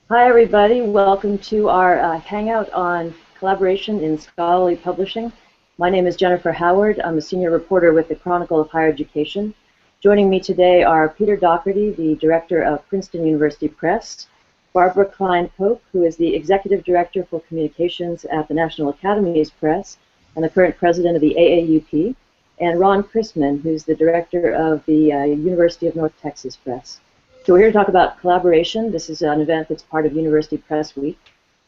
Hi, everybody. Welcome to our hangout on collaboration in scholarly publishing. My name is Jennifer Howard. I'm a senior reporter with the Chronicle of Higher Education. Joining me today are Peter Dougherty, the director of Princeton University Press, Barbara Kline Pope, who is the executive director for communications at the National Academies Press and the current president of the AAUP, and Ron Chrisman, who's the director of the University of North Texas Press. So we're here to talk about collaboration. This is an event that's part of University Press Week.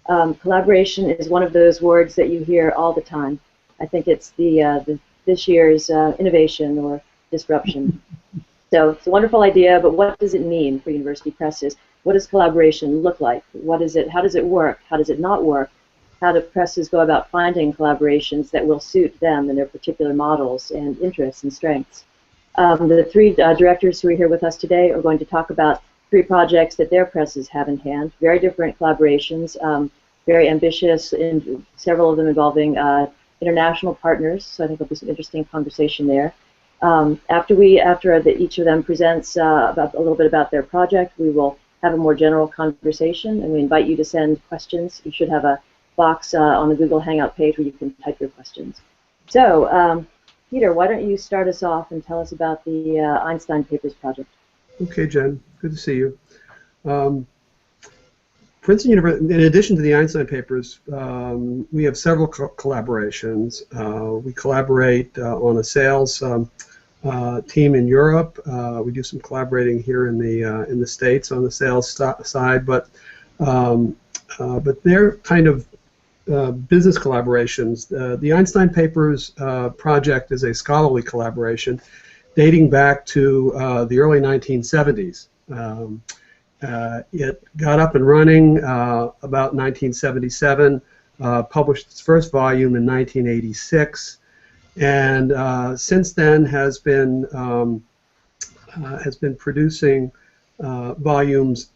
Collaboration is one of those words that you hear all the time. I think it's this year's innovation or disruption. So it's a wonderful idea, but what does it mean for university presses? What does collaboration look like? What is it? How does it work? How does it not work? How do presses go about finding collaborations that will suit them and their particular models and interests and strengths? The three directors who are here with us today are going to talk about three projects that their presses have in hand, very different collaborations, very ambitious, and several of them involving international partners, so I think there'll be some interesting conversation there. After each of them presents a little bit about their project, we will have a more general conversation, and we invite you to send questions. You should have a box on the Google Hangout page where you can type your questions. So, Peter, why don't you start us off and tell us about the Einstein Papers project? Okay, Jen. Good to see you. Princeton University, in addition to the Einstein Papers, we have several collaborations. We collaborate on a sales team in Europe. We do some collaborating here in the States on the sales side, but they're kind of business collaborations. The Einstein Papers project is a scholarly collaboration dating back to the early 1970s. It got up and running about 1977, published its first volume in 1986, and since then has been producing volumes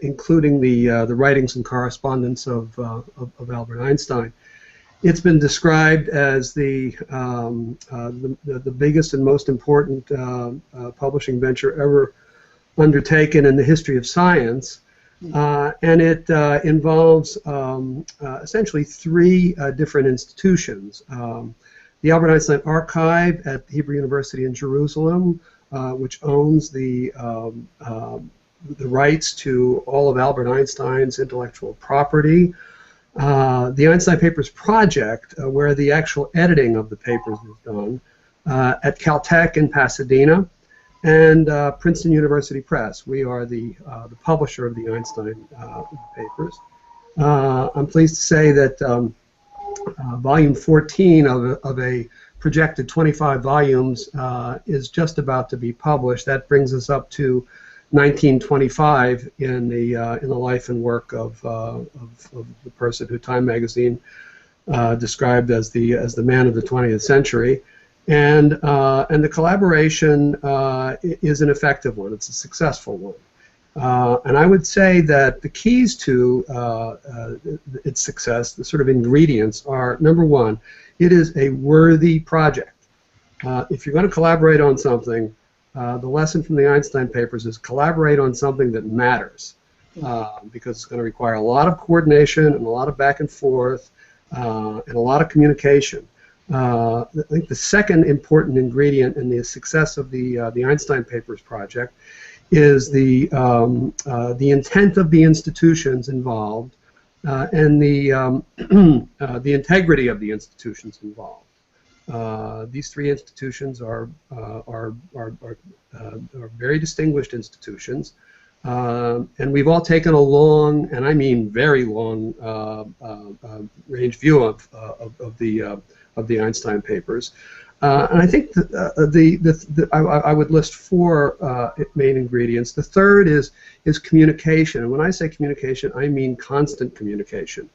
including the writings and correspondence of Albert Einstein. It's been described as the biggest and most important publishing venture ever undertaken in the history of science, and it involves essentially three different institutions. The Albert Einstein Archive at Hebrew University in Jerusalem, which owns the rights to all of Albert Einstein's intellectual property. The Einstein Papers project, where the actual editing of the papers is done, at Caltech in Pasadena, and Princeton University Press. We are the publisher of the Einstein Papers. I'm pleased to say that volume 14 of a projected 25 volumes is just about to be published. That brings us up to 1925 in the life and work of the person who Time magazine described as the man of the 20th century, and the collaboration is an effective one. It's a successful one, and I would say that the keys to its success, the sort of ingredients, are: number one, it is a worthy project. If you're going to collaborate on something, the lesson from the Einstein Papers is collaborate on something that matters, because it's going to require a lot of coordination and a lot of back and forth and a lot of communication. I think the second important ingredient in the success of the Einstein Papers project is the intent of the institutions involved and the integrity of the institutions involved. These three institutions are very distinguished institutions, and we've all taken a long, and I mean very long, range view of the Einstein Papers, and I think I would list four main ingredients. The third is communication, and when I say communication, I mean constant communication,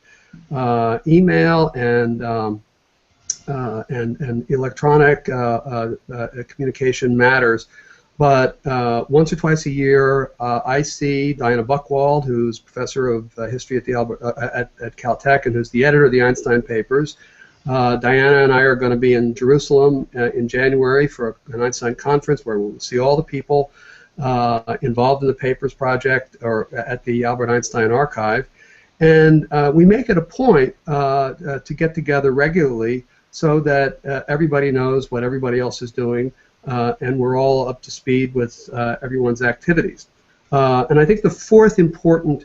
email and electronic communication matters, but once or twice a year I see Diana Buchwald, who's professor of history at at Caltech and who's the editor of the Einstein Papers. Diana and I are going to be in Jerusalem in January for an Einstein conference where we'll see all the people involved in the Papers Project or at the Albert Einstein Archive. And we make it a point to get together regularly so that everybody knows what everybody else is doing, and we're all up to speed with everyone's activities. And I think the fourth important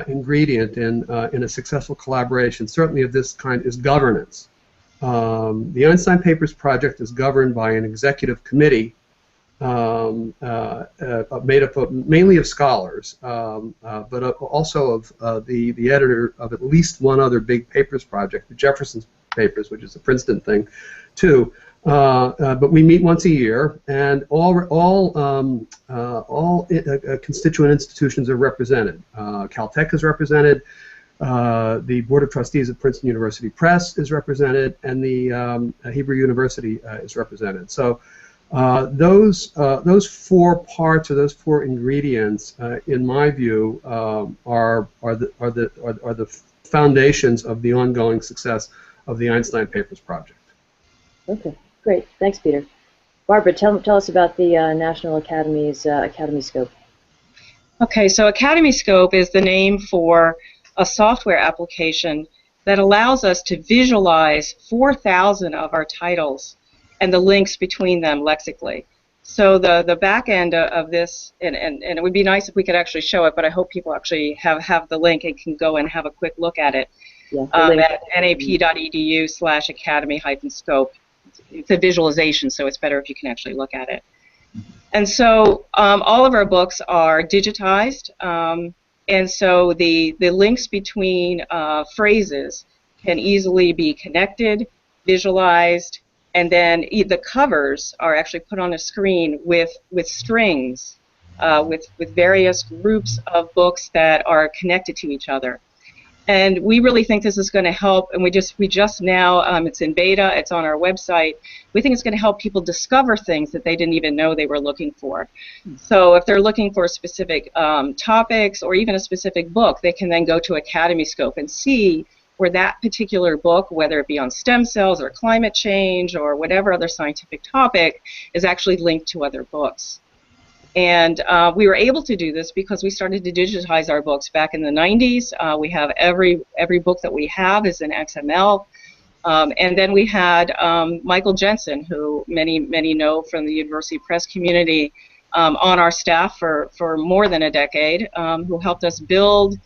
ingredient in a successful collaboration, certainly of this kind, is governance. The Einstein Papers Project is governed by an executive committee made up mainly of scholars, but also of the editor of at least one other big papers project, the Jefferson Papers, which is a Princeton thing, too. But we meet once a year, and all constituent institutions are represented. Caltech is represented. The Board of Trustees at Princeton University Press is represented, and the Hebrew University is represented. So those four parts, or those four ingredients, in my view, are the foundations of the ongoing success of the Einstein Papers Project. Okay, great. Thanks, Peter. Barbara, tell us about the National Academies Academy Scope. Okay, so Academy Scope is the name for a software application that allows us to visualize 4,000 of our titles and the links between them lexically. So the back end of this, and it would be nice if we could actually show it, but I hope people actually have the link and can go and have a quick look at it. Yeah, at nap.edu/academy-scope. It's a visualization, so it's better if you can actually look at it. And so all of our books are digitized, and so the links between phrases can easily be connected, visualized, and then the covers are actually put on a screen with strings, with various groups of books that are connected to each other. And we really think this is going to help, and we just now, it's in beta, it's on our website. We think it's going to help people discover things that they didn't even know they were looking for. So if they're looking for specific topics or even a specific book, they can then go to Academy Scope and see where that particular book, whether it be on stem cells or climate change or whatever other scientific topic, is actually linked to other books. And we were able to do this because we started to digitize our books back in the 90s. We have every book that we have is in XML. And then we had Michael Jensen, who many know from the University Press community, on our staff for more than a decade, who helped us build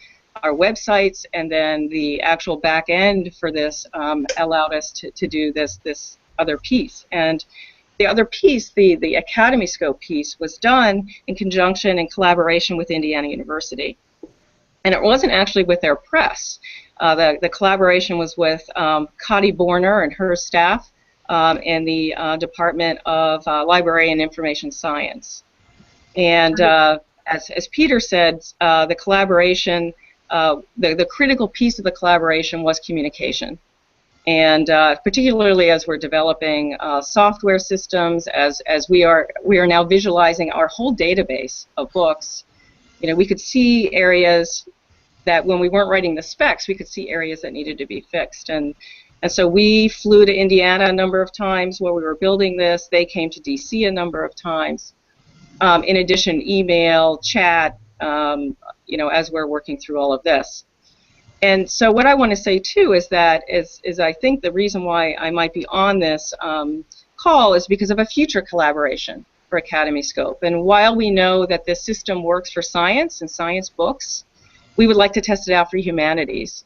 our websites, and then the actual back end for this allowed us to do this other piece. And the other piece, the Academy Scope piece, was done in conjunction and collaboration with Indiana University. And it wasn't actually with their press. The collaboration was with Connie Borner and her staff in the Department of Library and Information Science. And as Peter said, the collaboration, the critical piece of the collaboration was communication. And particularly as we're developing software systems, as we are now visualizing our whole database of books, we could see areas that when we weren't writing the specs, we could see areas that needed to be fixed. And so we flew to Indiana a number of times while we were building this. They came to DC a number of times. In addition, email, chat, as we're working through all of this. And so what I want to say, too, is that is I think the reason why I might be on this call is because of a future collaboration for Academy Scope. And while we know that this system works for science and science books, we would like to test it out for humanities.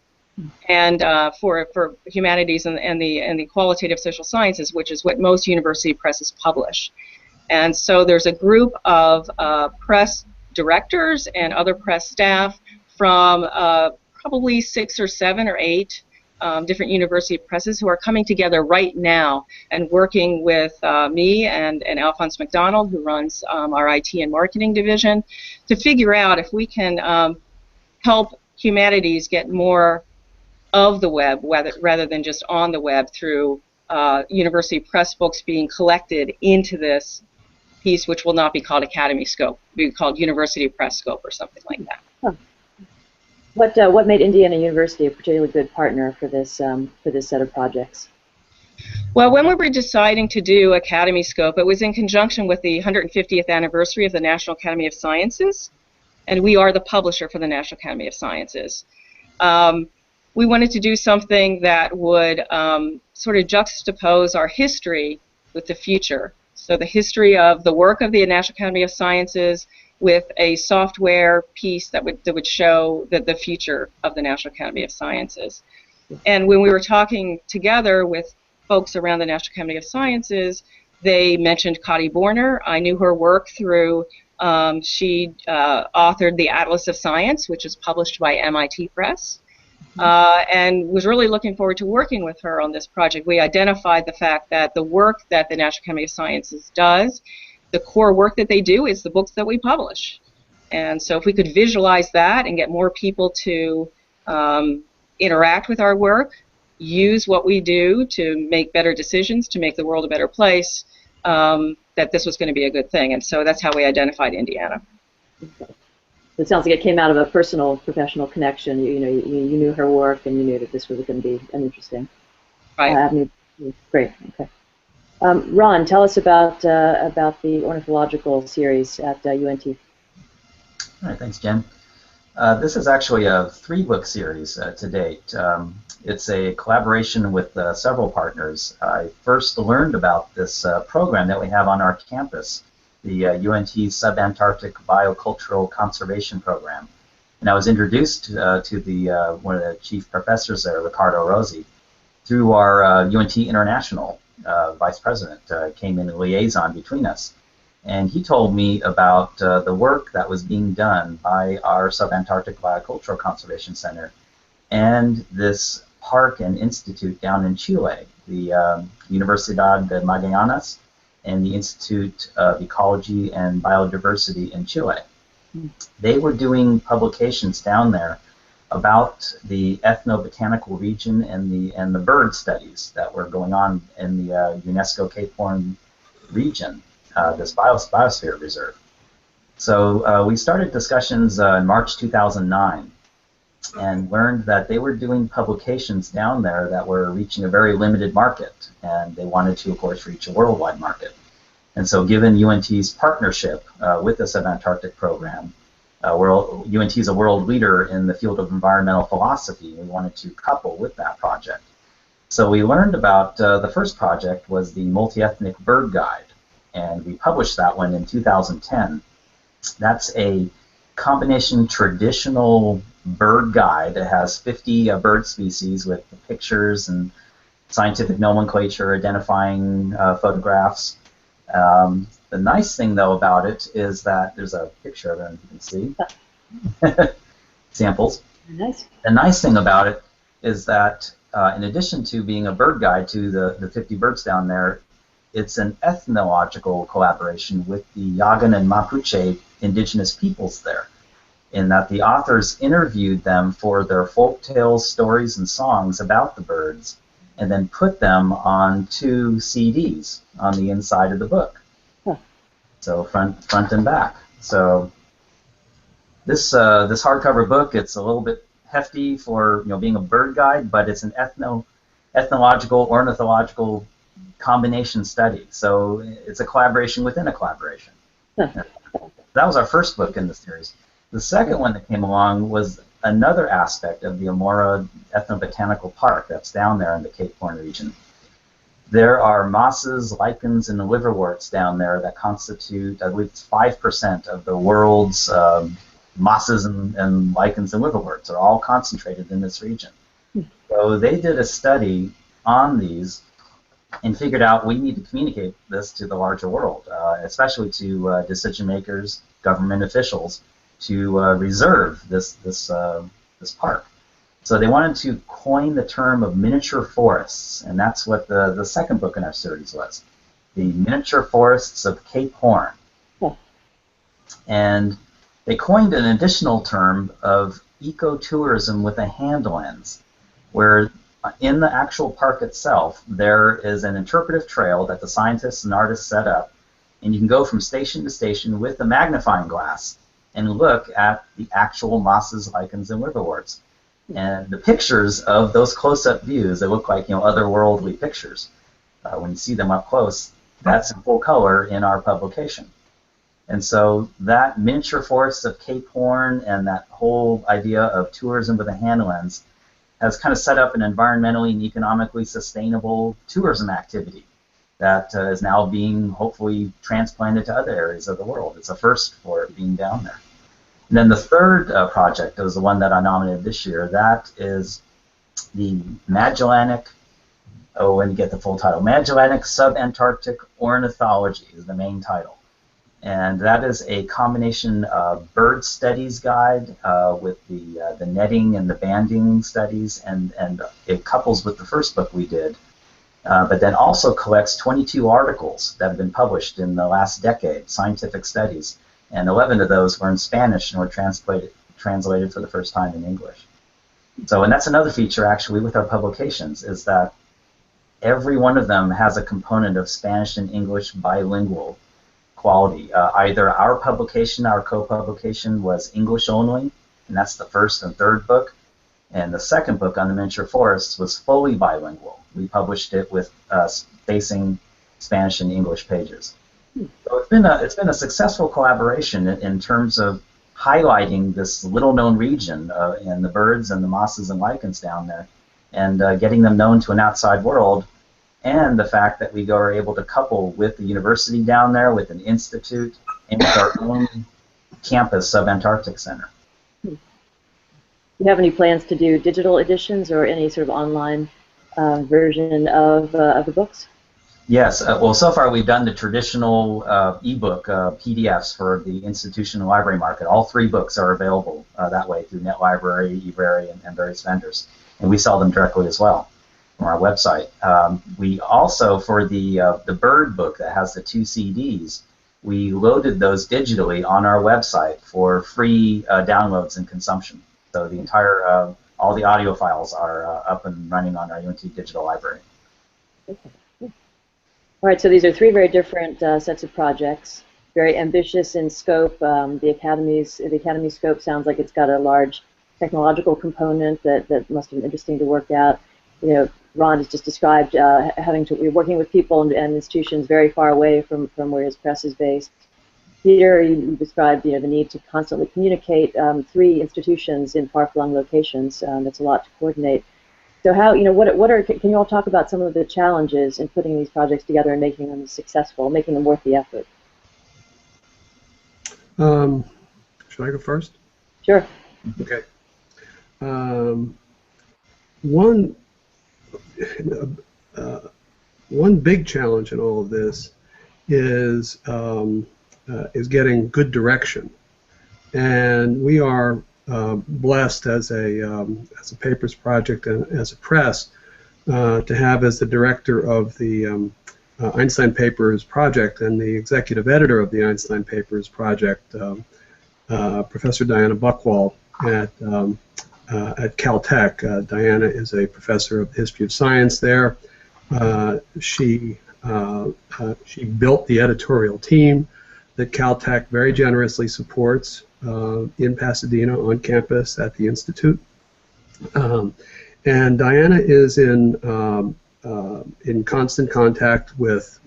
And for humanities and the qualitative social sciences, which is what most university presses publish. And so there's a group of press directors and other press staff from probably 6 or 7 or 8 different university presses who are coming together right now and working with me and Alphonse McDonald, who runs our IT and marketing division, to figure out if we can help humanities get more of the web rather than just on the web through university press books being collected into this piece, which will not be called Academy Scope, it will be called University Press Scope or something like that. Huh. What made Indiana University a particularly good partner for this set of projects? Well, when we were deciding to do Academy Scope, it was in conjunction with the 150th anniversary of the National Academy of Sciences, and we are the publisher for the National Academy of Sciences. We wanted to do something that would sort of juxtapose our history with the future. So the history of the work of the National Academy of Sciences with a software piece that would show the future of the National Academy of Sciences. And when we were talking together with folks around the National Academy of Sciences, they mentioned Kati Borner. I knew her work through, she authored the Atlas of Science, which is published by MIT Press, and was really looking forward to working with her on this project. We identified the fact that the work that the National Academy of Sciences does, the core work that they do is the books that we publish. And so if we could visualize that and get more people to interact with our work, use what we do to make better decisions, to make the world a better place, that this was going to be a good thing. And so that's how we identified Indiana. It sounds like it came out of a personal, professional connection. You knew her work, and you knew that this was going to be an interesting avenue. Great. Okay. Ron, tell us about the Ornithological Series at UNT. All right, thanks, Jen. This is actually a 3-book series to date. It's a collaboration with several partners. I first learned about this program that we have on our campus, the UNT Subantarctic Biocultural Conservation Program. And I was introduced to one of the chief professors there, Ricardo Rossi, through our UNT International vice president, came in a liaison between us. And he told me about the work that was being done by our Subantarctic Biocultural Conservation Center and this park and institute down in Chile, the Universidad de Magallanes and the Institute of Ecology and Biodiversity in Chile. They were doing publications down there about the ethnobotanical region and the bird studies that were going on in the UNESCO Cape Horn region, this biosphere reserve. So we started discussions in March 2009 and learned that they were doing publications down there that were reaching a very limited market, and they wanted to, of course, reach a worldwide market. And so given UNT's partnership with the Subantarctic program, UNT is a world leader in the field of environmental philosophy. We wanted to couple with that project. So we learned about the first project was the Multi-Ethnic Bird Guide, and we published that one in 2010. That's a combination traditional bird guide that has 50 bird species with pictures and scientific nomenclature identifying photographs. The nice thing, though, about it is that there's a picture of it, you can see. Samples. Nice. The nice thing about it is that in addition to being a bird guide to the 50 birds down there, it's an ethnological collaboration with the Yagan and Mapuche indigenous peoples there, in that the authors interviewed them for their folk tales, stories, and songs about the birds, and then put them on 2 CDs on the inside of the book. Huh. So front and back. So this hardcover book, it's a little bit hefty for being a bird guide, but it's an ethnological, ornithological combination study. So it's a collaboration within a collaboration. Huh. That was our first book in the series. The second one that came along was another aspect of the Amora Ethnobotanical Park that's down there in the Cape Horn region. There are mosses, lichens, and liverworts down there that constitute, I believe it's 5% of the world's mosses and lichens and liverworts are all concentrated in this region. So they did a study on these and figured out we need to communicate this to the larger world, especially to decision makers, government officials, to reserve this park. So they wanted to coin the term of miniature forests, and that's what the second book in our series was, the Miniature Forests of Cape Horn. Yeah. And they coined an additional term of ecotourism with a hand lens, where in the actual park itself there is an interpretive trail that the scientists and artists set up, and you can go from station to station with a magnifying glass and look at the actual mosses, lichens, and liverworts. And the pictures of those close-up views, they look like otherworldly pictures. when you see them up close, that's in full color in our publication. And so that miniature forests of Cape Horn and that whole idea of tourism with a hand lens has kind of set up an environmentally and economically sustainable tourism activity that is now being hopefully transplanted to other areas of the world. It's a first for it being down there. And then the third project was the one that I nominated this year. That is the Magellanic, when you get the full title, Magellanic Subantarctic Ornithology is the main title. And that is a combination of bird studies guide with the netting and the banding studies, and it couples with the first book we did, but then also collects 22 articles that have been published in the last decade, scientific studies, and 11 of those were in Spanish and were translated for the first time in English. So, and that's another feature actually with our publications, is that every one of them has a component of Spanish and English bilingual quality. Either our publication, our co-publication, was English only, and that's the first and third book, and the second book on the miniature forests was fully bilingual. We published it with facing Spanish and English pages. So it's been a successful collaboration in terms of highlighting this little-known region and the birds and the mosses and lichens down there, and getting them known to an outside world. And the fact that we are able to couple with the university down there, with an institute, and with our own campus Subantarctic Center. Do you have any plans to do digital editions or any sort of online version of the books? Yes. Well, so far we've done the traditional ebook PDFs for the institutional library market. All 3 books are available that way through NetLibrary, eBrary, and various vendors. And we sell them directly as well from our website. We also, for the bird book that has the 2 CDs, we loaded those digitally on our website for free downloads and consumption. So the entire, all the audio files are up and running on our UNT digital library. Okay. All right, so these are 3 very different sets of projects, very ambitious in scope. The Academy scope sounds like it's got a large technological component that must have been interesting to work out. You know, Ron has just described working with people and institutions very far away from where his press is based. Peter, you described the need to constantly communicate 3 institutions in far-flung locations. That's a lot to coordinate. So how, can you all talk about some of the challenges in putting these projects together and making them successful, making them worth the effort? Should I go first? Sure. Okay. One big challenge in all of this is getting good direction, and we are blessed as a papers project and as a press to have as the director of the Einstein Papers project and the executive editor of the Einstein Papers project, Professor Diana Buchwald at Caltech. Diana is a professor of history of science there. She built the editorial team that Caltech very generously supports in Pasadena on campus at the Institute. And Diana is in constant contact with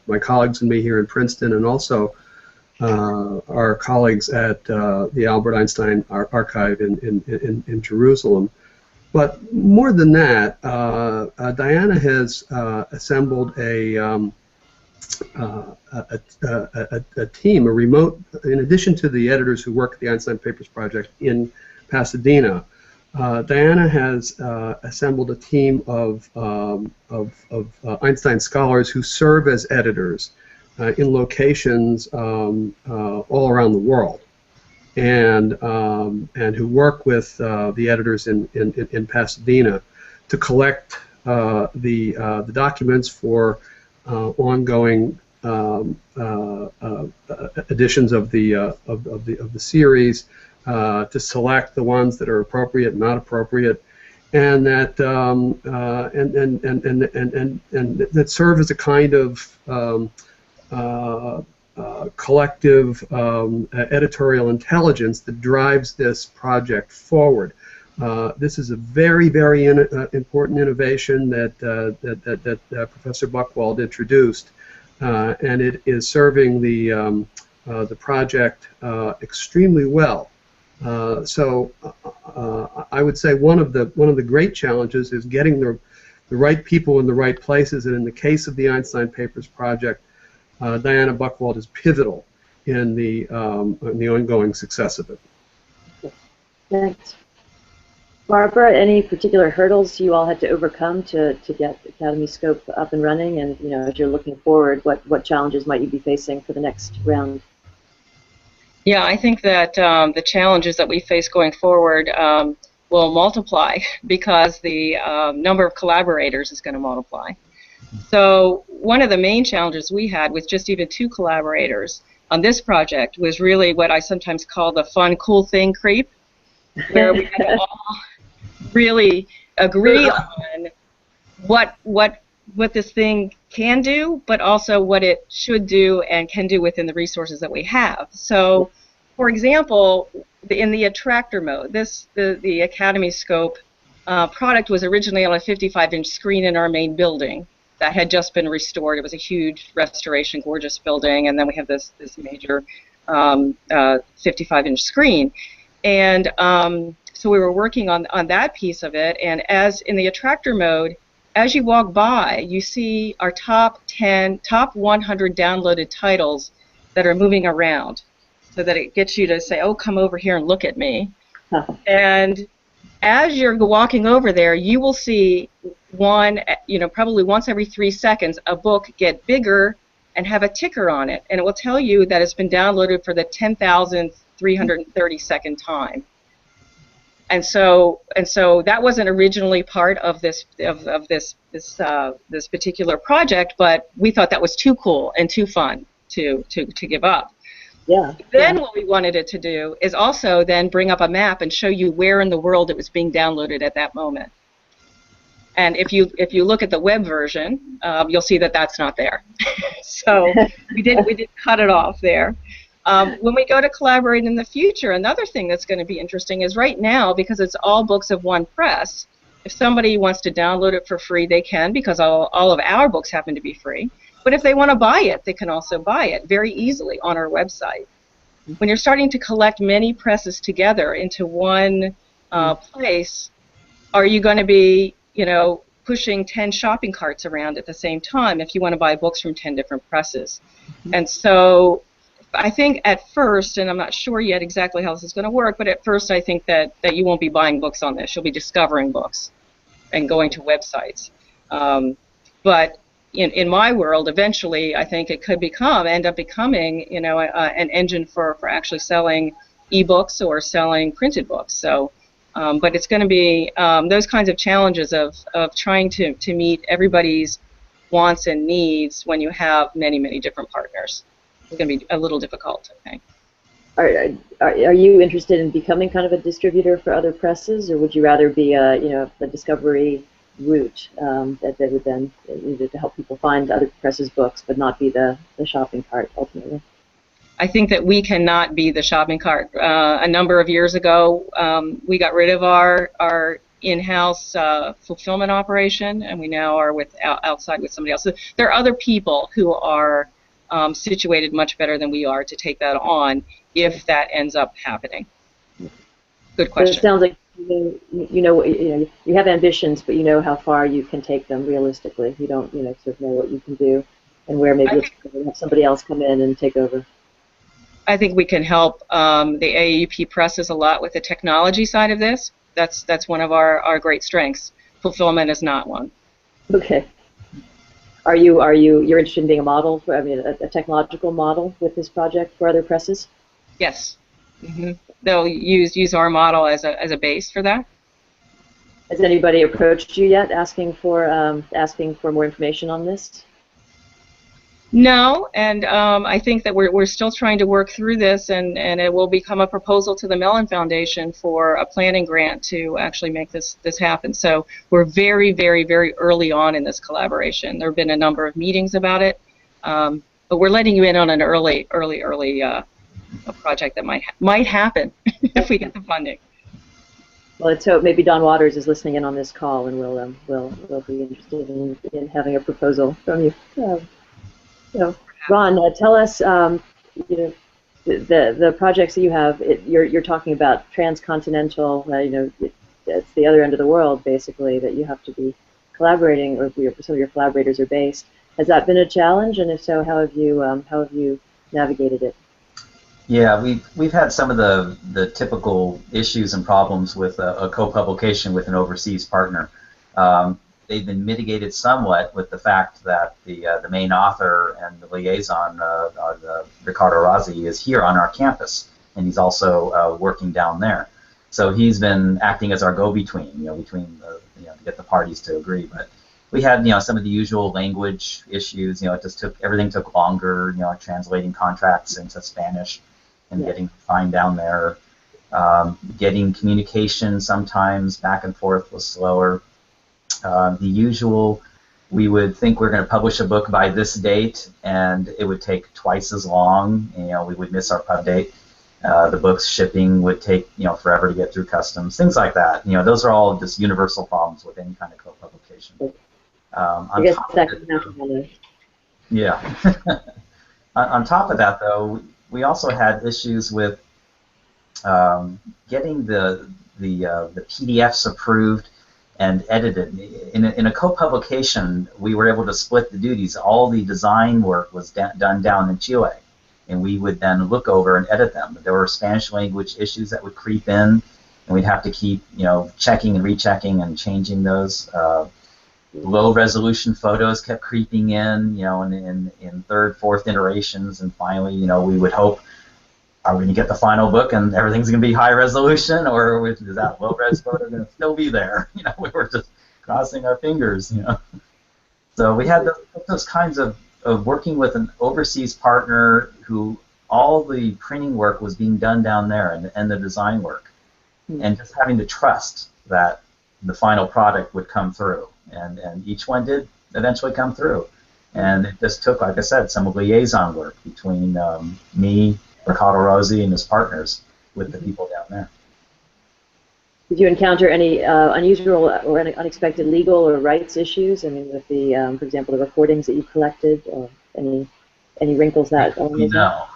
my colleagues and me here in Princeton, and also our colleagues at the Albert Einstein Archive in Jerusalem. But more than that, Diana has assembled a team, a remote, in addition to the editors who work at the Einstein Papers project in Pasadena. Diana has assembled a team of Einstein scholars who serve as editors in locations all around the world, and who work with the editors in Pasadena to collect the documents for ongoing editions of the series, to select the ones that are appropriate and not appropriate, and that that serve as a kind of collective editorial intelligence that drives this project forward. This is a very, very important innovation that Professor Buchwald introduced, and it is serving the project extremely well. So I would say one of the great challenges is getting the right people in the right places, and in the case of the Einstein Papers project, Diana Buchwald is pivotal in the ongoing success of it. Thanks. Barbara, any particular hurdles you all had to overcome to get Academy Scope up and running? And as you're looking forward, what challenges might you be facing for the next round? Yeah, I think that the challenges that we face going forward will multiply because the number of collaborators is going to multiply. So one of the main challenges we had with just even 2 collaborators on this project was really what I sometimes call the fun, cool thing creep, where we had to all really agree on what this thing can do, but also what it should do and can do within the resources that we have. So, for example, in the attractor mode, the Academy Scope product was originally on a 55-inch screen in our main building that had just been restored. It was a huge restoration, gorgeous building, and then we have this major 55-inch screen. And so we were working on that piece of it, and as in the attractor mode, as you walk by, you see our top 100 downloaded titles that are moving around, so that it gets you to say, oh, come over here and look at me. And as you're walking over there, you will see probably once every 3 seconds, a book get bigger and have a ticker on it, and it will tell you that it's been downloaded for the 10,332nd time. And so that wasn't originally part of this particular project, but we thought that was too cool and too fun to give up. Yeah. Then what we wanted it to do is also then bring up a map and show you where in the world it was being downloaded at that moment. And if you look at the web version, you'll see that that's not there. So we did cut it off there. When we go to collaborate in the future, another thing that's going to be interesting is right now, because it's all books of one press, if somebody wants to download it for free, they can, because all of our books happen to be free. But if they want to buy it, they can also buy it very easily on our website. When you're starting to collect many presses together into one place, are you going to be, pushing 10 shopping carts around at the same time if you want to buy books from 10 different presses? And so I think at first, and I'm not sure yet exactly how this is going to work, but at first I think that you won't be buying books on this. You'll be discovering books and going to websites. But in my world, eventually, I think it could end up becoming, an engine for actually selling ebooks or selling printed books. So, but it's going to be those kinds of challenges of trying to meet everybody's wants and needs when you have many, many different partners. It's going to be a little difficult, I think. Are you interested in becoming kind of a distributor for other presses, or would you rather be a discovery route that would then to help people find other presses' books, but not be the shopping cart ultimately? I think that we cannot be the shopping cart. A number of years ago, we got rid of our in-house fulfillment operation, and we now are outside with somebody else. So there are other people who are situated much better than we are to take that on if that ends up happening. Good question. But it sounds like you have ambitions, but you know how far you can take them realistically. You don't sort of know what you can do and where maybe it's going to have somebody else come in and take over. I think we can help the AAUP presses a lot with the technology side of this. That's one of our great strengths. Fulfillment is not one. Okay. You're interested in being a model, a technological model with this project for other presses? Yes. Mm-hmm. They'll use our model as a base for that. Has anybody approached you yet asking for more information on this? No, and I think that we're still trying to work through this, and it will become a proposal to the Mellon Foundation for a planning grant to actually make this happen. So we're very, very, very early on in this collaboration. There have been a number of meetings about it, but we're letting you in on an early project that might happen if we get the funding. Well, let's hope maybe Don Waters is listening in on this call, and will be interested in having a proposal from you. Ron, tell us, the projects that you have. You're talking about transcontinental. It's the other end of the world, basically, that you have to be collaborating, or some of your collaborators are based. Has that been a challenge, and if so, how have you navigated it? Yeah, we've had some of the typical issues and problems with a co-publication with an overseas partner. They've been mitigated somewhat with the fact that the main author and the liaison, Riccardo Rossi, is here on our campus, and he's also working down there. So he's been acting as our go-between, to get the parties to agree. But we had, some of the usual language issues. It just everything took longer. Translating contracts into Spanish and getting fine down there. Getting communication sometimes back and forth was slower. The usual, we would think we're going to publish a book by this date, and it would take twice as long. We would miss our pub date. The book's shipping would take forever to get through customs, things like that. Those are all just universal problems with any kind of co-publication. I guess that can happen. Yeah. On top of that, though, we also had issues with getting the PDFs approved and edited. In a co-publication, we were able to split the duties. All the design work was done down in Chile, and we would then look over and edit them. There were Spanish language issues that would creep in, and we'd have to keep checking and rechecking and changing those. Low resolution photos kept creeping in, in third, fourth iterations, and finally, we would hope, are we going to get the final book and everything's going to be high resolution, or is that low res photo going to still be there? We were just crossing our fingers, So we had those kinds of working with an overseas partner who all the printing work was being done down there, and the design work, and just having to trust that the final product would come through. And each one did eventually come through. And it just took, like I said, some liaison work between me, Riccardo Rossi, and his partners with the people down there. Did you encounter any unusual or unexpected legal or rights issues? I mean, with the, for example, the recordings that you collected, or any wrinkles that? No.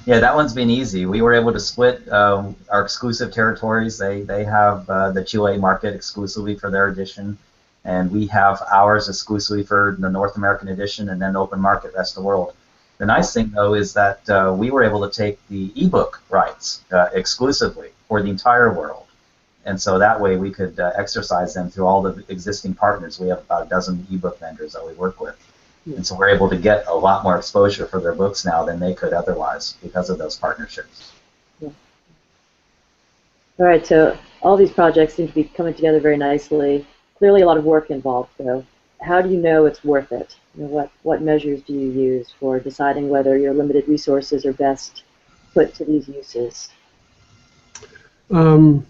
Yeah, that one's been easy. We were able to split our exclusive territories. They have the Chile market exclusively for their edition, and we have ours exclusively for the North American edition, and then open market rest of the world. The nice thing, though, is that we were able to take the ebook rights exclusively for the entire world, and so that way we could exercise them through all the existing partners. We have about a dozen ebook vendors that we work with, and so we're able to get a lot more exposure for their books now than they could otherwise because of those partnerships. Yeah. All right, so all these projects seem to be coming together very nicely. Clearly a lot of work involved, though. How do you know it's worth it? What measures do you use for deciding whether your limited resources are best put to these uses? If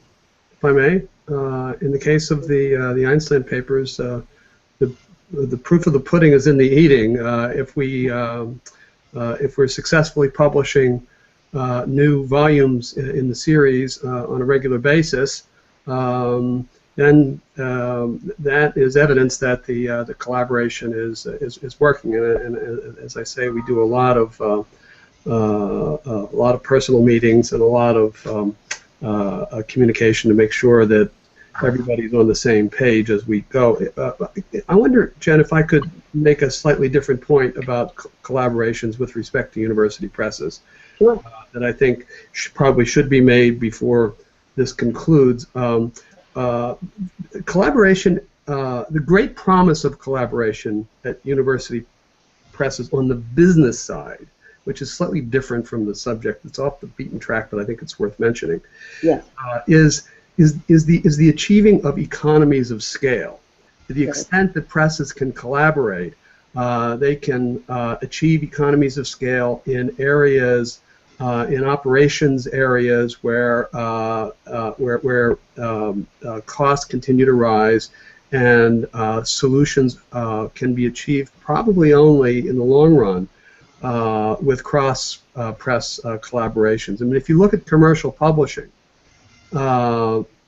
I may, in the case of the Einstein papers, the proof of the pudding is in the eating. If we're successfully publishing new volumes in the series on a regular basis, then that is evidence that the collaboration is working. And as I say, we do a lot of personal meetings and a lot of communication to make sure that everybody's on the same page as we go. I wonder, Jen, if I could make a slightly different point about collaborations with respect to university presses. Sure. That I think probably should be made before this concludes. Collaboration, the great promise of collaboration at university presses on the business side, which is slightly different from the subject that's off the beaten track, but I think it's worth mentioning, is the achieving of economies of scale. To the extent that presses can collaborate, they can achieve economies of scale in areas, in operations areas where costs continue to rise, and solutions can be achieved probably only in the long run with cross-press collaborations. I mean, if you look at commercial publishing,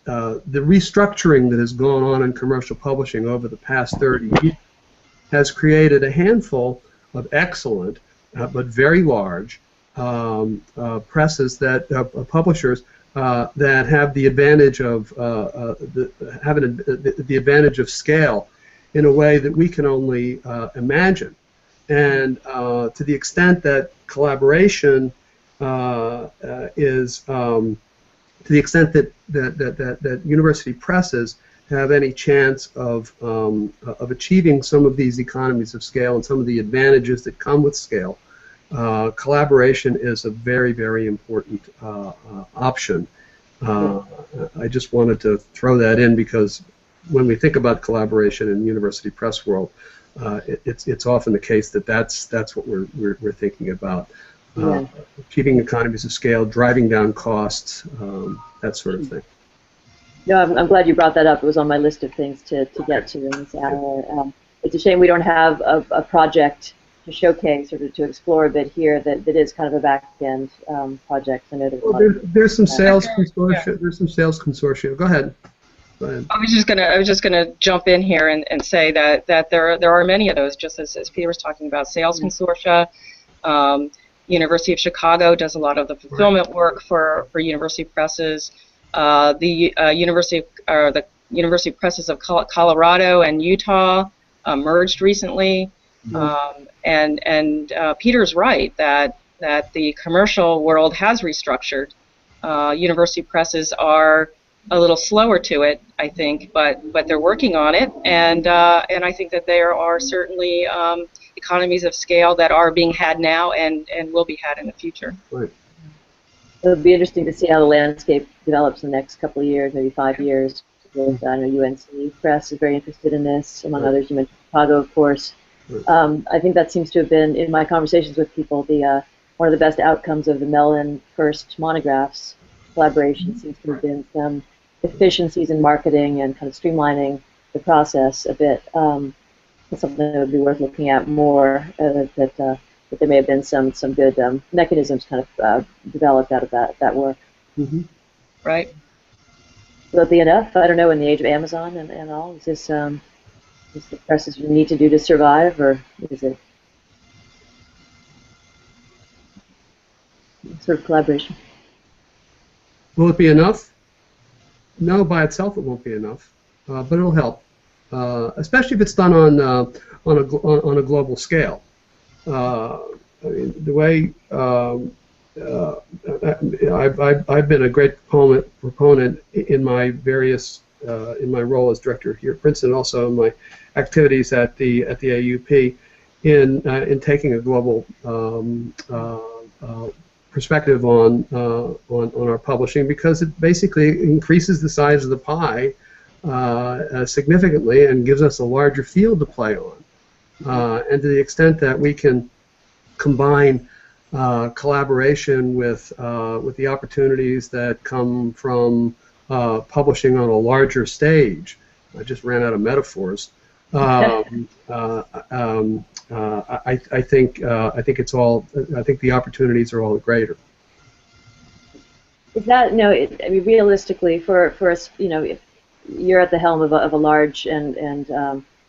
the restructuring that has gone on in commercial publishing over the past 30 years has created a handful of excellent but very large presses that publishers that have the advantage of the advantage of scale in a way that we can only imagine. And to the extent that collaboration is to the extent that university presses have any chance of achieving some of these economies of scale and some of the advantages that come with scale, collaboration is a very, very important option. I just wanted to throw that in because when we think about collaboration in the university press world, it's often the case that that's what we're thinking about. Achieving economies of scale, driving down costs, that sort of thing. No, I'm glad you brought that up. It was on my list of things to get to in this hour. It's a shame we don't have a project to showcase or to explore a bit here that is kind of a back-end project. I know there's some sales consortia. Yeah. There's some sales consortia. Go ahead. I was just gonna jump in here and say that there are many of those, just as Peter was talking about, sales consortia. University of Chicago does a lot of the fulfillment work for university presses. The University Presses of Colorado and Utah merged recently, and Peter's right that the commercial world has restructured. University presses are a little slower to it, I think, but they're working on it, and I think that there are certainly economies of scale that are being had now and will be had in the future. Right. It'll be interesting to see how the landscape develops in the next couple of years, maybe 5 years. I know UNC Press is very interested in this, among others. You mentioned Chicago, of course. I think that seems to have been, in my conversations with people, one of the best outcomes of the Mellon first monographs. Collaboration seems to have been some efficiencies in marketing and kind of streamlining the process a bit. It's something that would be worth looking at more, that there may have been some good mechanisms kind of developed out of that work. Mm-hmm. Right. Will it be enough? I don't know, in the age of Amazon and all. Is this the presses you need to do to survive, or is it sort of collaboration? Will it be enough? No, by itself it won't be enough, but it'll help, especially if it's done on a global scale. I mean, the way I've been a great proponent in my various in my role as director here at Princeton, and also in my activities at the AAUP, in taking a global perspective on our publishing, because it basically increases the size of the pie significantly and gives us a larger field to play on. And to the extent that we can combine collaboration with the opportunities that come from publishing on a larger stage, I just ran out of metaphors. I think it's all. I think the opportunities are all greater. Is that I mean, realistically, for us, if you're at the helm of a large and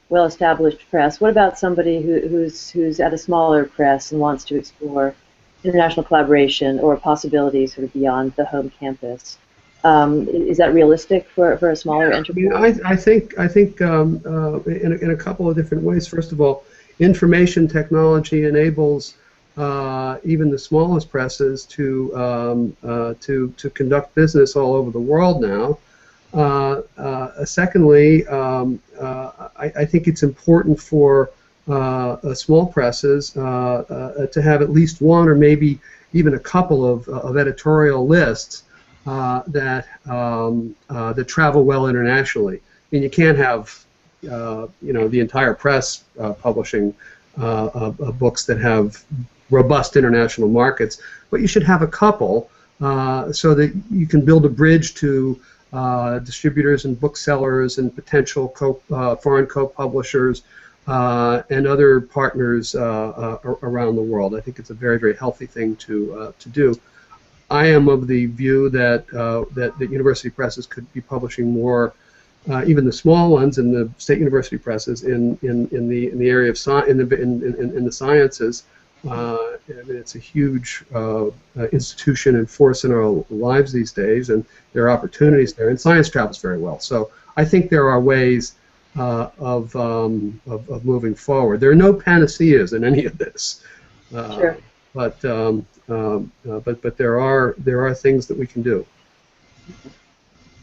well-established press, what about somebody who's at a smaller press and wants to explore international collaboration or possibilities sort of beyond the home campus? Is that realistic for a smaller enterprise? I think in a couple of different ways. First of all, information technology enables even the smallest presses to conduct business all over the world now. Secondly, I think it's important for small presses to have at least one or maybe even a couple of editorial lists that travel well internationally. I mean, you can't have the entire press publishing books that have robust international markets, but you should have a couple so that you can build a bridge to distributors and booksellers and potential foreign co-publishers and other partners around the world. I think it's a very, very healthy thing to do. I am of the view that that university presses could be publishing more, even the small ones in the state university presses in the area of in the sciences. It's a huge institution and force in our lives these days, and there are opportunities there. And science travels very well, so I think there are ways of moving forward. There are no panaceas in any of this, Sure. but there are things that we can do.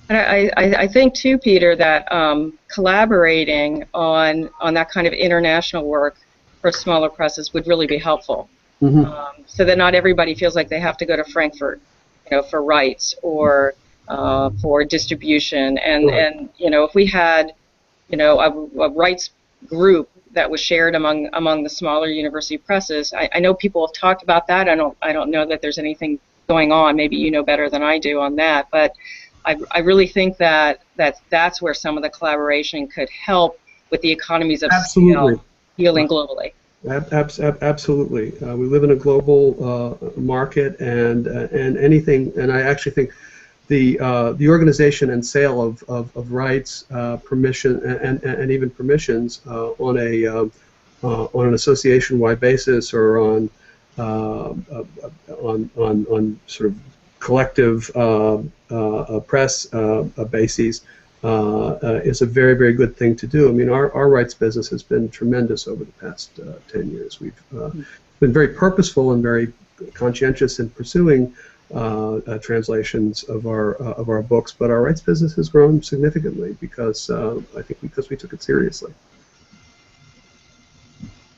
And I think too, Peter, that collaborating on that kind of international work for smaller presses would really be helpful, so that not everybody feels like they have to go to Frankfurt, for rights or for distribution. And if we had, a rights group that was shared among the smaller university presses, I know people have talked about that. I don't know that there's anything going on. Maybe you know better than I do on that, but I really think that's where some of the collaboration could help with the economies of scale healing globally. Absolutely. We live in a global market, and anything. And I actually think the organization and sale of rights, permission, and even permissions on an association-wide basis, or on sort of collective press bases, is a very, very good thing to do. I mean, our rights business has been tremendous over the past 10 years. We've been very purposeful and very conscientious in pursuing translations of our books, but our rights business has grown significantly because I think because we took it seriously.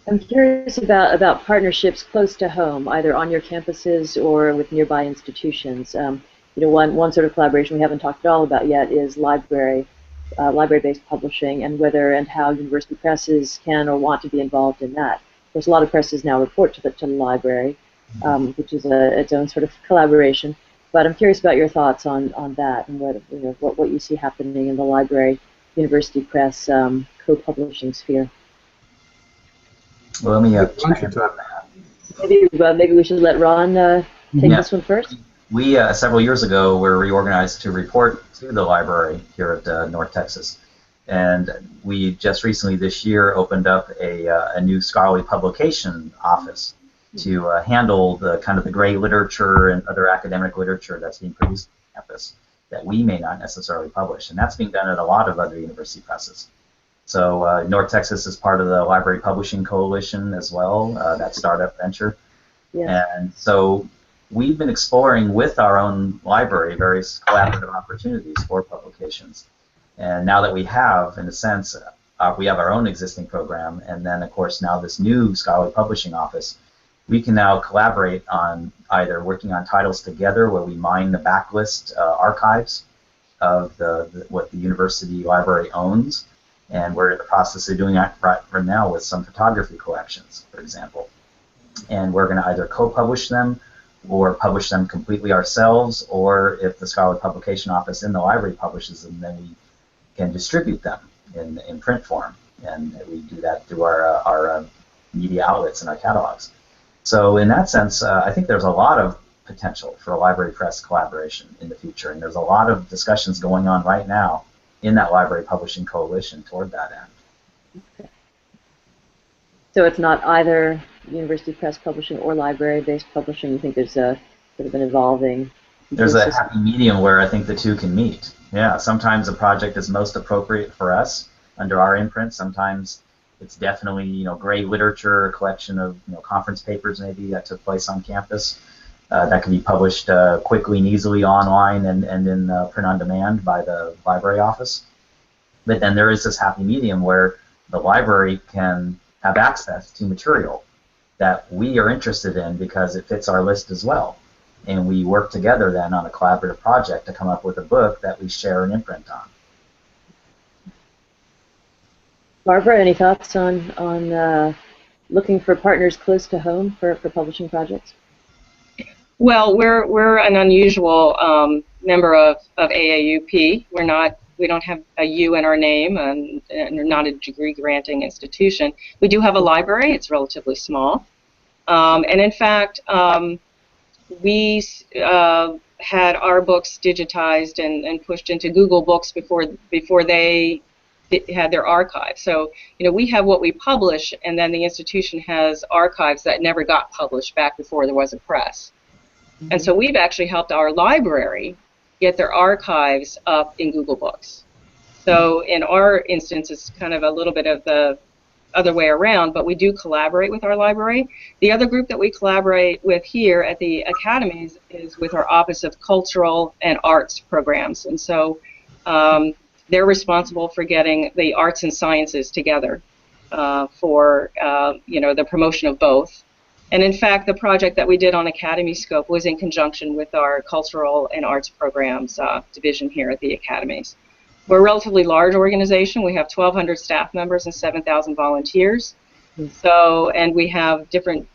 I'm curious about partnerships close to home, either on your campuses or with nearby institutions. One sort of collaboration we haven't talked at all about yet is library-based publishing, and whether and how university presses can or want to be involved in that. There's a lot of presses now report to the library, which is its own sort of collaboration. But I'm curious about your thoughts on that, and what you see happening in the library university press co-publishing sphere. Well, let me check into that. Maybe we should let Ron take this one first. We, several years ago, were reorganized to report to the library here at North Texas. And we just recently this year opened up a new scholarly publication office to handle the kind of the gray literature and other academic literature that's being produced on campus that we may not necessarily publish. And that's being done at a lot of other university presses. So North Texas is part of the Library Publishing Coalition as well, that startup venture. Yeah. And so we've been exploring with our own library various collaborative opportunities for publications. And now that we have, in a sense, we have our own existing program, and then, of course, now this new scholarly publishing office, we can now collaborate on either working on titles together where we mine the backlist archives of what the university library owns, and we're in the process of doing that right now with some photography collections, for example. And we're going to either co-publish them or publish them completely ourselves, or if the scholarly publication office in the library publishes them, then we can distribute them in print form. And we do that through our media outlets and our catalogs. So in that sense, I think there's a lot of potential for a library press collaboration in the future, and there's a lot of discussions going on right now in that library publishing coalition toward that end. Okay. So it's not either university press publishing or library-based publishing. You think there's a sort of an evolving... There's a happy medium where I think the two can meet. Yeah, sometimes a project is most appropriate for us under our imprint. Sometimes it's definitely, gray literature, a collection of, conference papers maybe that took place on campus that can be published quickly and easily online and in print on demand by the library office. But then there is this happy medium where the library can have access to material that we are interested in because it fits our list as well. And we work together then on a collaborative project to come up with a book that we share an imprint on. Barbara, any thoughts on looking for partners close to home for publishing projects? Well, we're an unusual member of AAUP. We don't have a U in our name, and we're not a degree-granting institution. We do have a library. It's relatively small, and in fact, we had our books digitized and pushed into Google Books before they had their archive. So, we have what we publish, and then the institution has archives that never got published back before there was a press. Mm-hmm. And so we've actually helped our library get their archives up in Google Books. So in our instance, it's kind of a little bit of the other way around, but we do collaborate with our library. The other group that we collaborate with here at the academies is with our Office of Cultural and Arts Programs. And so they're responsible for getting the arts and sciences together for the promotion of both. And in fact, the project that we did on Academy Scope was in conjunction with our Cultural and Arts Programs division here at the academies. We're a relatively large organization. We have 1,200 staff members and 7,000 volunteers. So, and we have different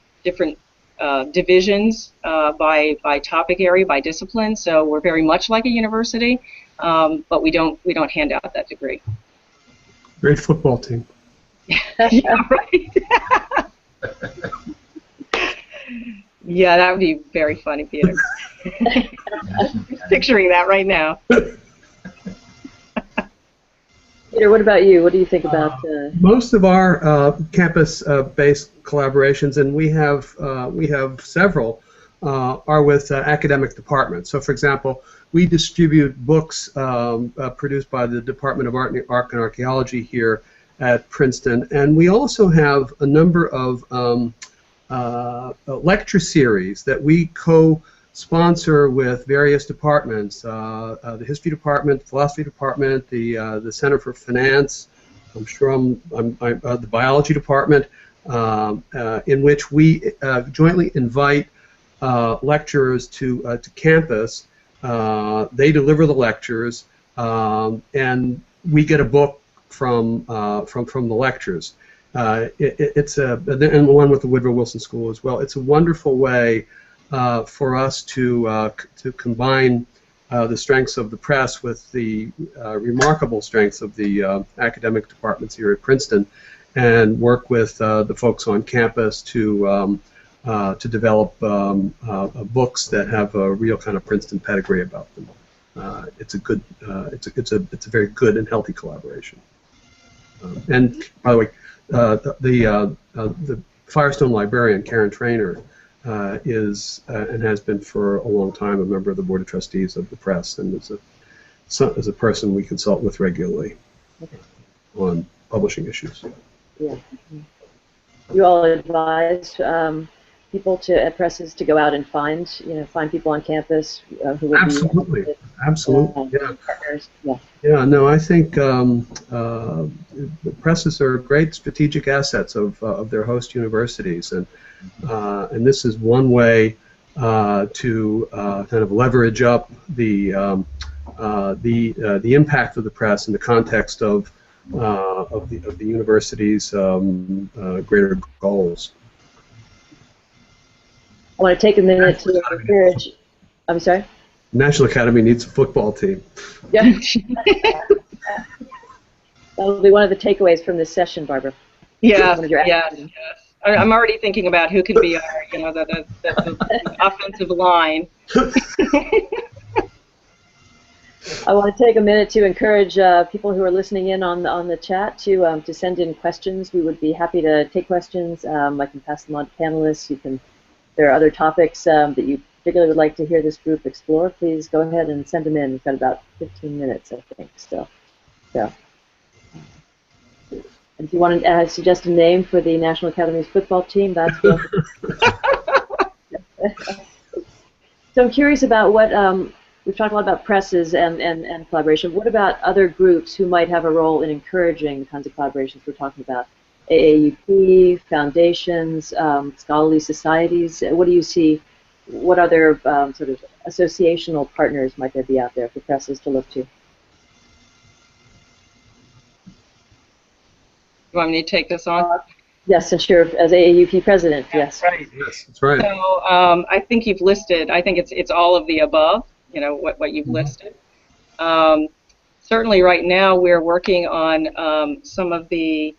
divisions by topic area, by discipline. So we're very much like a university, but we don't hand out that degree. Great football team. Yeah, right. Yeah, that would be very funny, Peter. Picturing that right now. Peter, what about you? What do you think about? Most of our campus-based collaborations, and we have several, are with academic departments. So, for example, we distribute books produced by the Department of Art and Archaeology here at Princeton, and we also have a number of lecture series that we co-sponsor with various departments, the history department, the philosophy department, the Center for Finance, I'm sure the biology department, in which we jointly invite lecturers to campus. They deliver the lectures, and we get a book from the lectures. And one with the Woodrow Wilson School as well. It's a wonderful way for us to combine the strengths of the press with the remarkable strengths of the academic departments here at Princeton, and work with the folks on campus to develop books that have a real kind of Princeton pedigree about them. It's a very good and healthy collaboration. And by the way, the Firestone librarian, Karen Traynor, is and has been for a long time a member of the Board of Trustees of the Press, and is a person we consult with regularly on publishing issues. Yeah. You all advise people at presses to go out and find people on campus who would absolutely, be absolutely, yeah. Partners. Yeah. Yeah, no, I think the presses are great strategic assets of their host universities, and this is one way to kind of leverage up the impact of the press in the context of the university's greater goals. I want to take a minute to encourage. I'm sorry. National Academy needs a football team. Yeah. That'll be one of the takeaways from this session, Barbara. Yeah. Yes. I'm already thinking about who can be our, the offensive line. I want to take a minute to encourage people who are listening in on the chat to send in questions. We would be happy to take questions. I can pass them on to panelists. If there are other topics that you particularly would like to hear this group explore, please go ahead and send them in. We've got about 15 minutes, I think. So. And if you want to suggest a name for the National Academies football team, that's good. So I'm curious about what, we've talked a lot about presses and collaboration. What about other groups who might have a role in encouraging the kinds of collaborations we're talking about? AAUP, foundations, scholarly societies. What do you see? What other sort of associational partners might there be out there for presses to look to? You want me to take this on? Yes, and sure. As AAUP president, yes. Right. Yes, that's right. So I think you've listed. I think it's all of the above. What you've listed. Certainly, right now we're working on some of the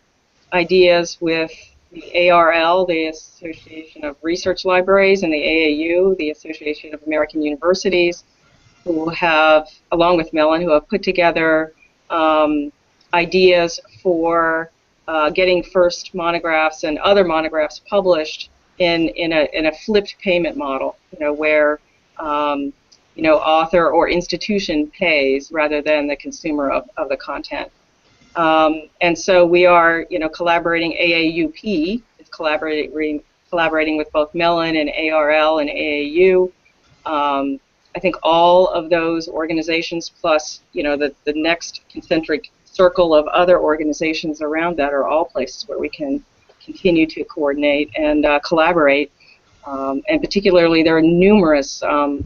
ideas with the ARL, the Association of Research Libraries, and the AAU, the Association of American Universities, who have, along with Mellon, who have put together ideas for getting first monographs and other monographs published in a flipped payment model, where author or institution pays rather than the consumer of the content. And so we are, collaborating. AAUP is collaborating with both Mellon and ARL and AAU. I think all of those organizations, plus the next concentric circle of other organizations around that, are all places where we can continue to coordinate and collaborate. And particularly, there are numerous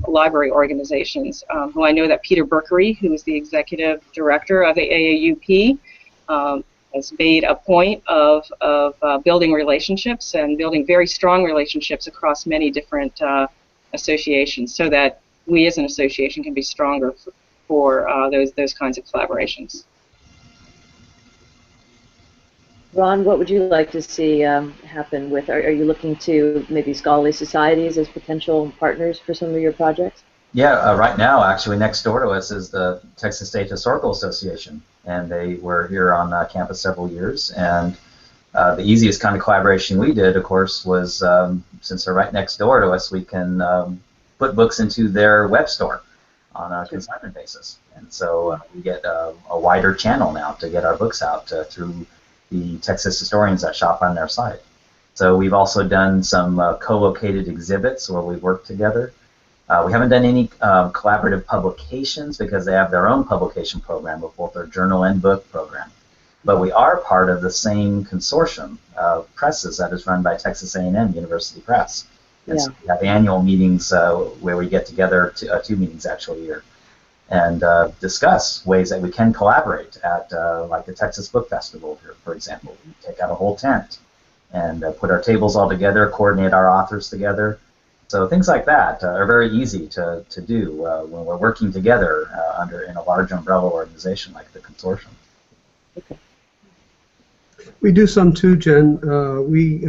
library organizations who I know that Peter Berkery, who is the executive director of the AAUP, has made a point of building relationships and building very strong relationships across many different associations, so that we as an association can be stronger for those kinds of collaborations. Ron, what would you like to see happen with, are you looking to maybe scholarly societies as potential partners for some of your projects? Yeah, right now, actually, next door to us is the Texas State Historical Association, and they were here on campus several years. And the easiest kind of collaboration we did, of course, was since they're right next door to us, we can put books into their web store on a consignment basis. And so we get a wider channel now to get our books out through the Texas historians that shop on their site. So we've also done some co-located exhibits where we work together. We haven't done any collaborative publications because they have their own publication program with both their journal and book program. But we are part of the same consortium of presses that is run by Texas A&M University Press. And so we have annual meetings where we get together, two meetings actually a year, and discuss ways that we can collaborate at like the Texas Book Festival, for example. We take out a whole tent and put our tables all together, coordinate our authors together. So things like that are very easy to do when we're working together in a large umbrella organization like the consortium. Okay. We do some too, Jen. We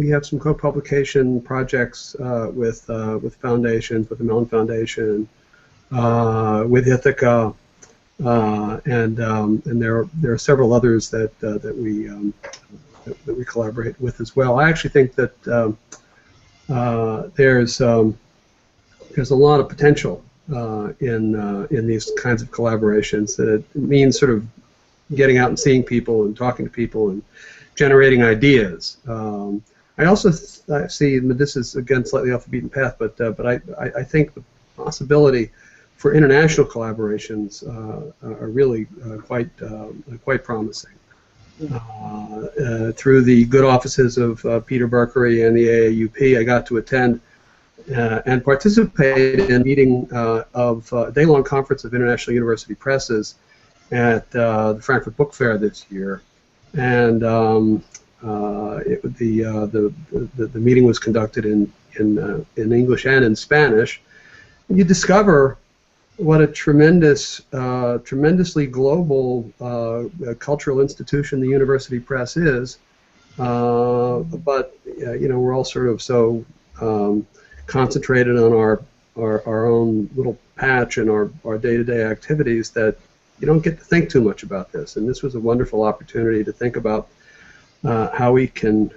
have some co-publication projects with foundations, with the Mellon Foundation, with Ithaca, and there are several others that we collaborate with as well. I actually think that there's a lot of potential in these kinds of collaborations. That it means sort of getting out and seeing people and talking to people and generating ideas. I also see, this is again slightly off the beaten path, but I think the possibility for international collaborations are really quite promising. Through the good offices of Peter Berkery and the AAUP, I got to attend and participate in a meeting of a day-long conference of international university presses at the Frankfurt Book Fair this year, and the meeting was conducted in English and in Spanish. And you discover what a tremendously global cultural institution the university press is, but we're all sort of so concentrated on our own little patch and our day-to-day activities that you don't get to think too much about this. And this was a wonderful opportunity to think about how we can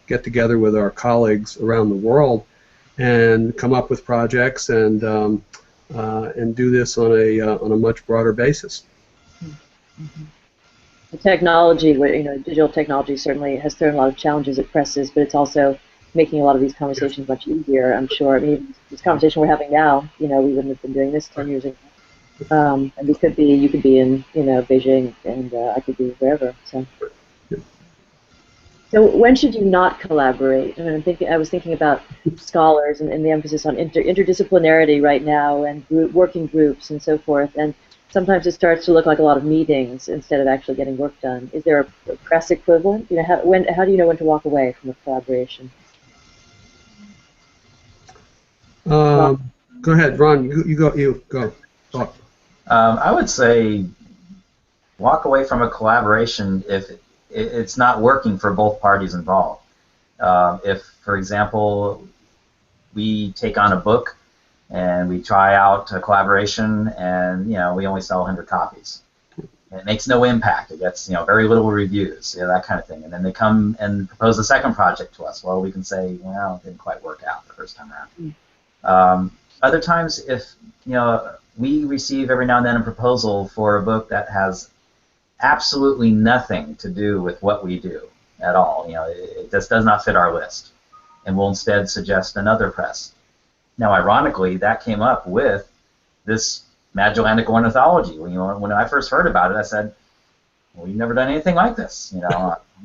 get together with our colleagues around the world and come up with projects and do this on a much broader basis. Mm-hmm. The technology, digital technology certainly has thrown a lot of challenges at presses, but it's also making a lot of these conversations much easier, I'm sure. I mean, this conversation we're having now, we wouldn't have been doing this 10 years ago. And you could be in, Beijing, and I could be wherever. So when should you not collaborate? I mean, I was thinking about scholars and the emphasis on interdisciplinarity right now, and working groups and so forth. And sometimes it starts to look like a lot of meetings instead of actually getting work done. Is there a press equivalent? How do you know when to walk away from a collaboration? Go ahead, Ron. You go. I would say walk away from a collaboration if it's not working for both parties involved. If, for example, we take on a book and we try out a collaboration, and we only sell 100 copies. It makes no impact. It gets very little reviews, that kind of thing. And then they come and propose a second project to us. Well, we can say, well, it didn't quite work out the first time around. Other times, if we receive every now and then a proposal for a book that has absolutely nothing to do with what we do at all. It just does not fit our list, and we'll instead suggest another press. Now, ironically, that came up with this Magellantic ornithology. When I first heard about it, I said, "Well, you've never done anything like this.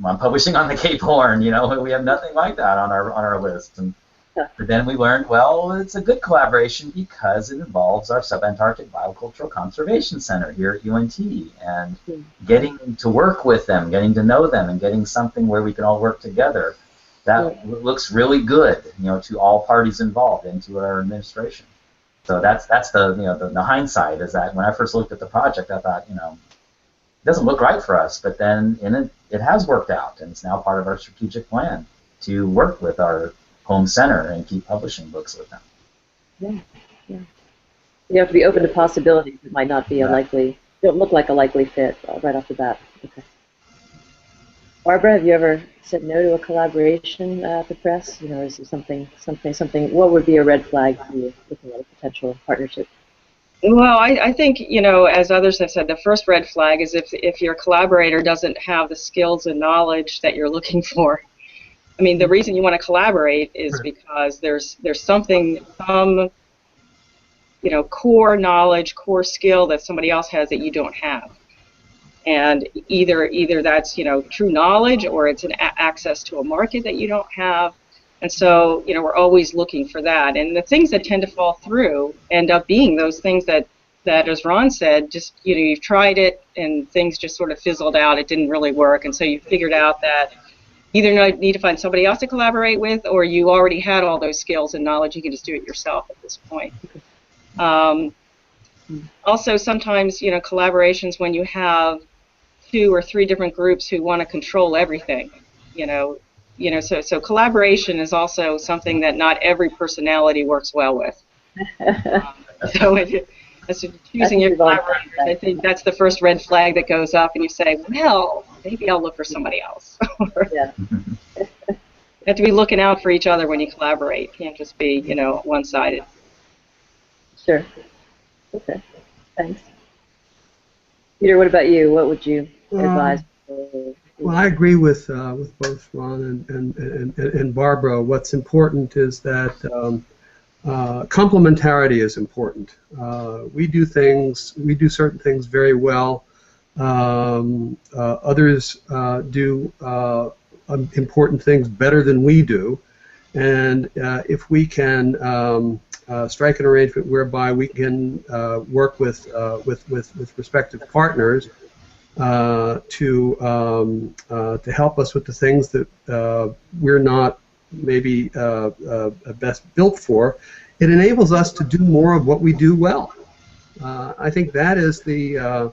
I'm publishing on the Cape Horn. We have nothing like that on our list." But then we learned, well, it's a good collaboration because it involves our Subantarctic Biocultural Conservation Center here at UNT, and getting to work with them, getting to know them, and getting something where we can all work together. That looks really good, to all parties involved and to our administration. So that's the hindsight, is that when I first looked at the project, I thought, it doesn't look right for us, but then it has worked out, and it's now part of our strategic plan to work with our home center and keep publishing books with them. Yeah. You have to be open to possibilities. It might not be don't look like a likely fit right off the bat. Okay. Barbara, have you ever said no to a collaboration at the press? Is there something? What would be a red flag for you looking at a potential partnership? Well, I think, as others have said, the first red flag is if your collaborator doesn't have the skills and knowledge that you're looking for. I mean, the reason you want to collaborate is because there's some core knowledge, core skill that somebody else has that you don't have, and either that's true knowledge, or it's an access to a market that you don't have, and so we're always looking for that. And the things that tend to fall through end up being those things that as Ron said, just you've tried it and things just sort of fizzled out. It didn't really work, and so you figured out that either you need to find somebody else to collaborate with, or you already had all those skills and knowledge. You can just do it yourself at this point. Also, sometimes, collaborations when you have 2 or 3 different groups who want to control everything, so collaboration is also something that not every personality works well with. So as you're choosing your collaborators, I think that's the first red flag that goes up, and you say, well, maybe I'll look for somebody else. Yeah. You have to be looking out for each other when you collaborate. You can't just be, one-sided. Sure. Okay. Thanks. Peter, what about you? What would you advise? Well, I agree with both Ron and Barbara. What's important is that complementarity is important. We do certain things very well. Others do important things better than we do, and if we can strike an arrangement whereby we can work with respective partners to help us with the things that we're not maybe best built for, it enables us to do more of what we do well. I think that is that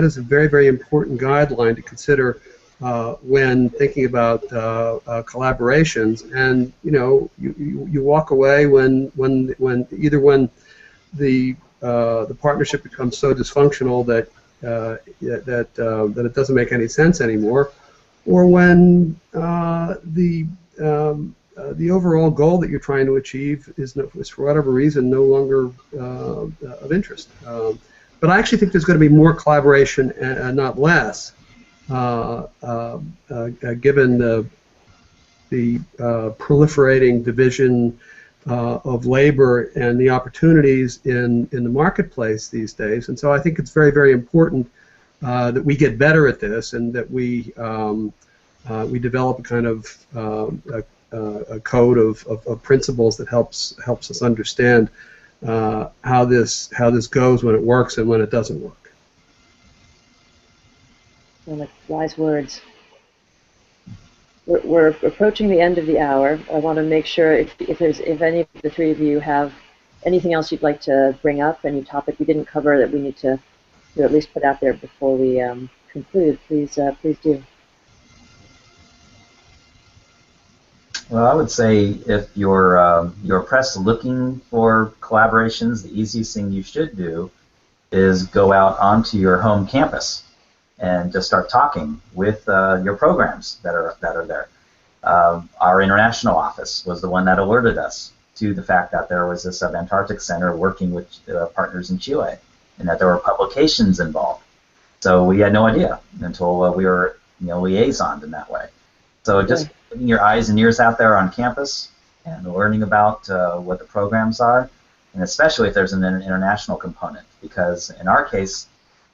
is a very, very important guideline to consider when thinking about collaborations. And you walk away when the partnership becomes so dysfunctional that it doesn't make any sense anymore, or when the overall goal that you're trying to achieve is for whatever reason no longer of interest. But I actually think there's going to be more collaboration and not less, given the proliferating division of labor and the opportunities in the marketplace these days. And so I think it's very, very important that we get better at this, and that we develop a kind of a code of principles that helps us understand how this goes when it works and when it doesn't work. Well, like wise words. We're approaching the end of the hour. I want to make sure if any of the three of you have anything else you'd like to bring up, any topic we didn't cover that we need to at least put out there before we conclude, please do. Well, I would say if you're press looking for collaborations, the easiest thing you should do is go out onto your home campus and just start talking with your programs that are there. Our international office was the one that alerted us to the fact that there was a subantarctic center working with partners in Chile, and that there were publications involved. So we had no idea until we were liaisoned in that way. So just getting your eyes and ears out there on campus and learning about what the programs are, and especially if there's an international component, because in our case,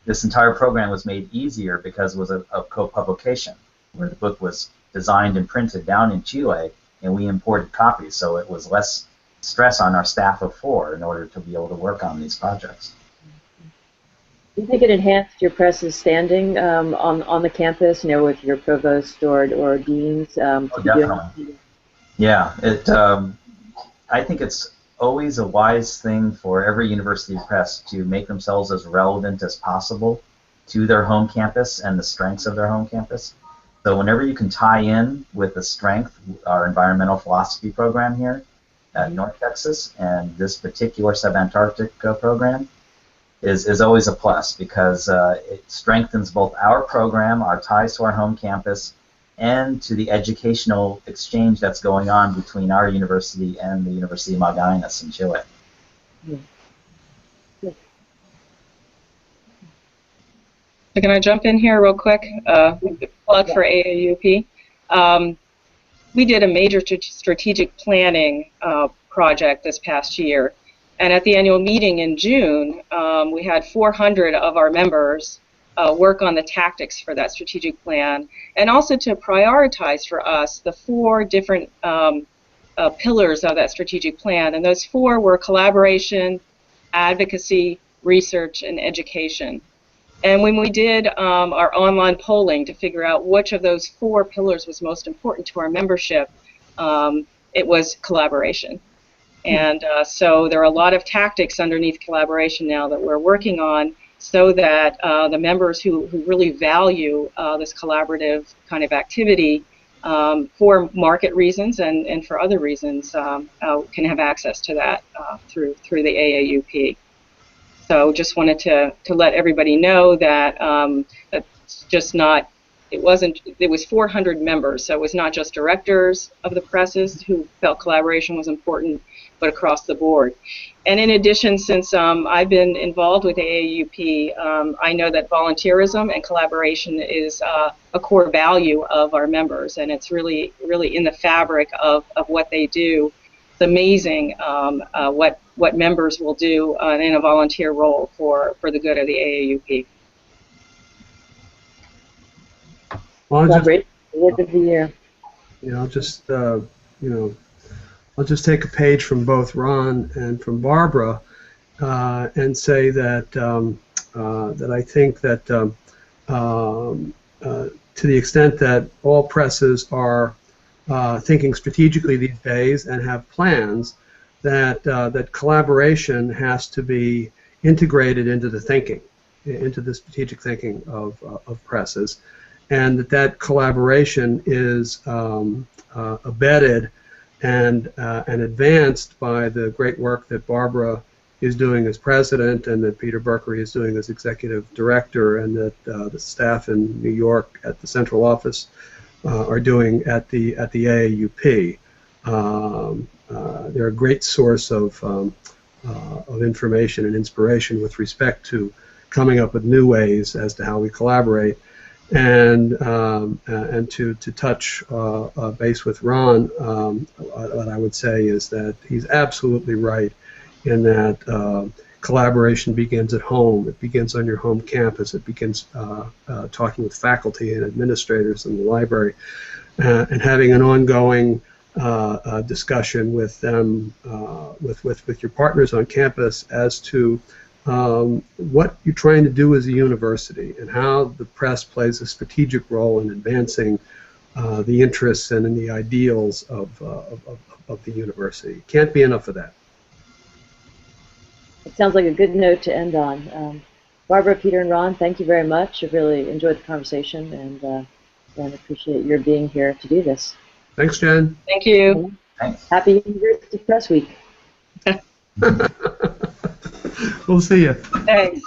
this entire program was made easier because it was a co-publication, where the book was designed and printed down in Chile, and we imported copies, so it was less stress on our staff of 4 in order to be able to work on these projects. Do you think it enhanced your press's standing on the campus, with your provost or deans? Definitely. Yeah, I think it's always a wise thing for every university press to make themselves as relevant as possible to their home campus and the strengths of their home campus. So whenever you can tie in with the strength, our environmental philosophy program here at North Texas, and this particular subantarctic program, is always a plus, because it strengthens both our program, our ties to our home campus, and to the educational exchange that's going on between our university and the University of Magallanes in Chile. Can I jump in here real quick? Plug for AAUP. We did a major strategic planning project this past year, and at the annual meeting in June, we had 400 of our members work on the tactics for that strategic plan, and also to prioritize for us the 4 different pillars of that strategic plan. And those 4 were collaboration, advocacy, research, and education. And when we did our online polling to figure out which of those 4 pillars was most important to our membership, it was collaboration. And so there are a lot of tactics underneath collaboration now that we're working on, so that the members who really value this collaborative kind of activity for market reasons and for other reasons can have access to that through the AAUP. So just wanted to let everybody know that it's just not, it was 400 members, so it was not just directors of the presses who felt collaboration was important, but across the board. And in addition, since I've been involved with AAUP, I know that volunteerism and collaboration is a core value of our members, and it's really in the fabric of what they do. It's amazing what members will do in a volunteer role for the good of the AAUP. Well, Word of the year. I'll just take a page from both Ron and from Barbara and say that that I think that to the extent that all presses are thinking strategically these days and have plans, that collaboration has to be integrated into the thinking, into the strategic thinking of presses, and that collaboration is abetted and advanced by the great work that Barbara is doing as president, and that Peter Berkery is doing as executive director, and that the staff in New York at the central office are doing at the AAUP. They're a great source of information and inspiration with respect to coming up with new ways as to how we collaborate. And to touch base with Ron, what I would say is that he's absolutely right in that collaboration begins at home. It begins on your home campus. It begins talking with faculty and administrators in the library, and having an ongoing discussion with them, with your partners on campus as to what you're trying to do as a university, and how the press plays a strategic role in advancing the interests and in the ideals of the university. Can't be enough of that. It sounds like a good note to end on. Barbara, Peter, and Ron, thank you very much. I've really enjoyed the conversation and appreciate your being here to do this. Thanks, Jen. Thank you. Thanks. Happy University Press Week. We'll see you. Thanks.